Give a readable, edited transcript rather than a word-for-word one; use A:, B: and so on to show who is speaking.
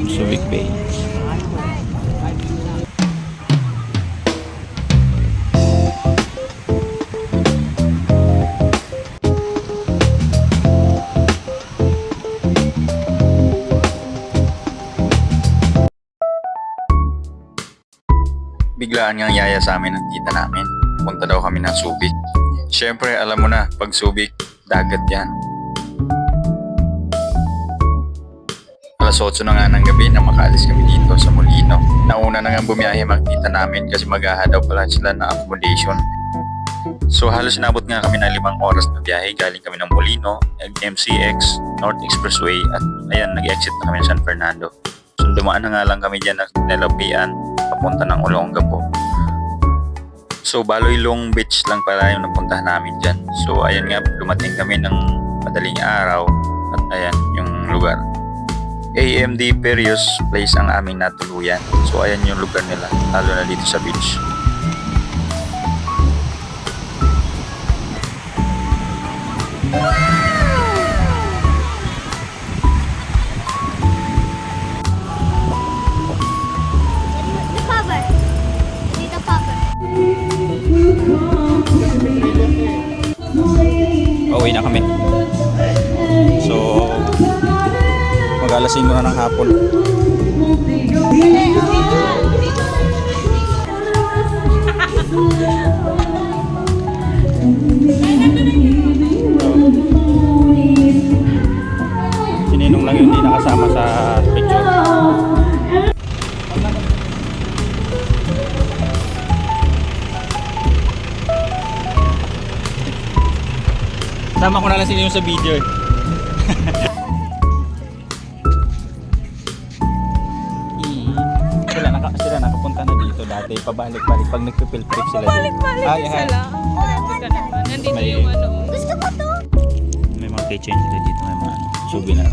A: Subic Bay. Biglaan ngang yaya sa amin ng tita namin. Punta daw kami ng Subic. Siyempre, alam mo na, pag Subic, dagat yan. Alas 8 na nga ng gabi na makaalis kami dito sa Molino. Nauna na nga bumiyahe mga tita namin kasi mag-ahadaw pala sila ng accommodation. So halos nabot nga kami ng 5 oras na biyahe. Galing kami ng Molino, MCX, North Expressway at ayan, nag-exit na kami ng San Fernando. So dumaan na nga lang kami dyan ng Nelapian papunta ng Olongapo. So Baloilong Beach lang pala yung napuntahan namin dyan. So ayan nga, dumating kami ng madaling araw at ayan yung lugar. AMD Perios Place ang aming natuluyan. So ayan yung lugar nila, lalo na dito sa beach. Uwi na kami. So mag-alas 5 na ng hapon. Sininong lang yung hindi nakasama sa picture. Sama ko na lang sila yung sa video eh. Sila nakapunta na dito dati, pabalik-balik pag nagpipil trip sila dito.
B: Pabalik-balik sila. Nandito
A: May-
B: yung ano.
C: Gusto mo to?
A: May mga keychain sila dito, may mga souvenir.